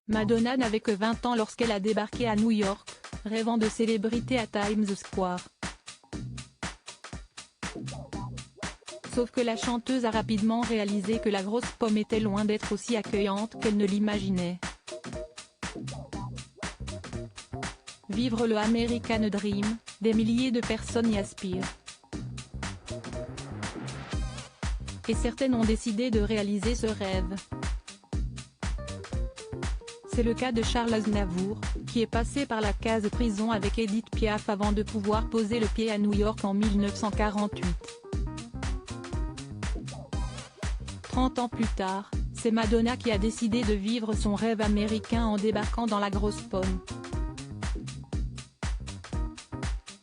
Madonna n'avait que 20 ans lorsqu'elle a débarqué à New York, rêvant de célébrité à Times Square. Sauf que la chanteuse a rapidement réalisé que la grosse pomme était loin d'être aussi accueillante qu'elle ne l'imaginait. Vivre le American Dream, des milliers de personnes y aspirent. Et certaines ont décidé de réaliser ce rêve. C'est le cas de Charles Aznavour, qui est passé par la case prison avec Edith Piaf avant de pouvoir poser le pied à New York en 1948. 30 ans plus tard, c'est Madonna qui a décidé de vivre son rêve américain en débarquant dans la grosse pomme.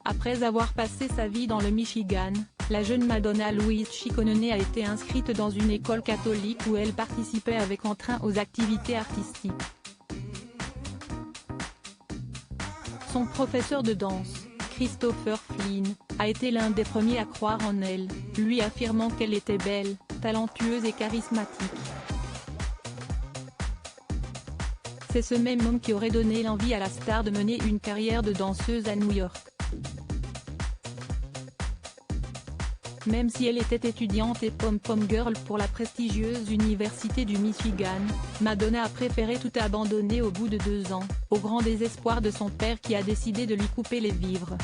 Après avoir passé sa vie dans le Michigan, la jeune Madonna Louise Ciccone a été inscrite dans une école catholique où elle participait avec entrain aux activités artistiques. Son professeur de danse, Christopher Flynn, a été l'un des premiers à croire en elle, lui affirmant qu'elle était belle, talentueuse et charismatique. C'est ce même homme qui aurait donné l'envie à la star de mener une carrière de danseuse à New York. Même si elle était étudiante et pom-pom girl pour la prestigieuse Université du Michigan, Madonna a préféré tout abandonner au bout de 2 ans, au grand désespoir de son père qui a décidé de lui couper les vivres.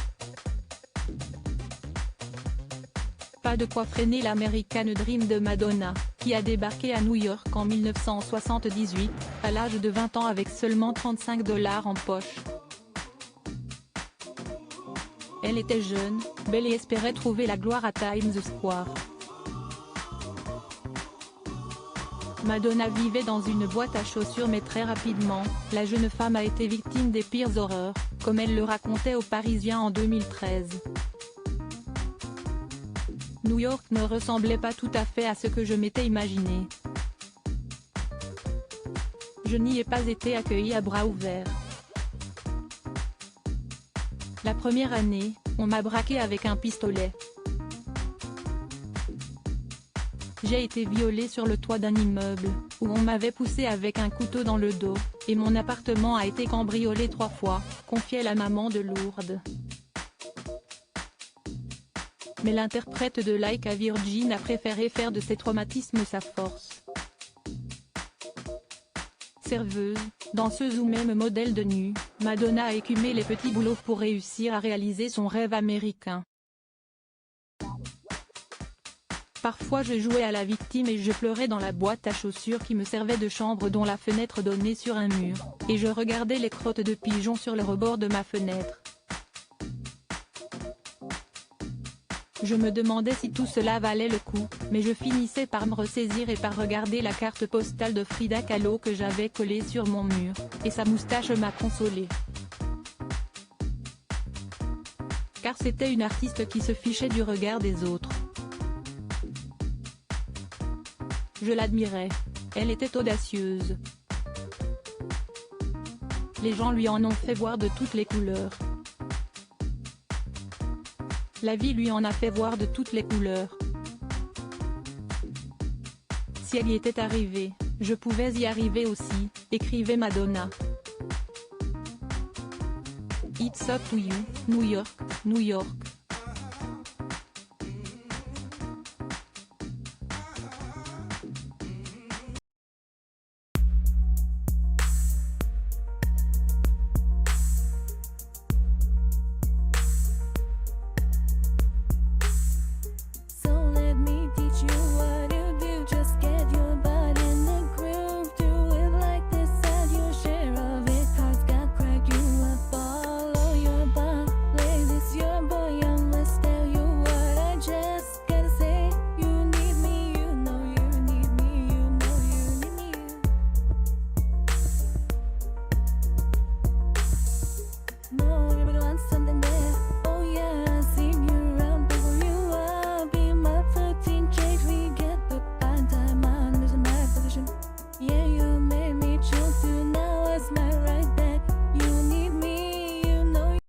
Pas de quoi freiner l'American Dream de Madonna, qui a débarqué à New York en 1978, à l'âge de 20 ans avec seulement $35 en poche. Elle était jeune, belle et espérait trouver la gloire à Times Square. Madonna vivait dans une boîte à chaussures mais très rapidement, la jeune femme a été victime des pires horreurs, comme elle le racontait aux Parisiens en 2013. New York ne ressemblait pas tout à fait à ce que je m'étais imaginé. Je n'y ai pas été accueillie à bras ouverts. La première année, on m'a braqué avec un pistolet. J'ai été violée sur le toit d'un immeuble, où on m'avait poussé avec un couteau dans le dos, et mon appartement a été cambriolé 3 fois, confiait la maman de Lourdes. Mais l'interprète de Like a Virgin a préféré faire de ses traumatismes sa force. Serveuse, danseuse ou même modèle de nu, Madonna a écumé les petits boulots pour réussir à réaliser son rêve américain. Parfois je jouais à la victime et je pleurais dans la boîte à chaussures qui me servait de chambre dont la fenêtre donnait sur un mur, et je regardais les crottes de pigeons sur le rebord de ma fenêtre. Je me demandais si tout cela valait le coup, mais je finissais par me ressaisir et par regarder la carte postale de Frida Kahlo que j'avais collée sur mon mur, et sa moustache m'a consolée. Car c'était une artiste qui se fichait du regard des autres. Je l'admirais. Elle était audacieuse. Les gens lui en ont fait voir de toutes les couleurs. La vie lui en a fait voir de toutes les couleurs. Si elle y était arrivée, je pouvais y arriver aussi, écrivait Madonna. It's up to you, New York, New York.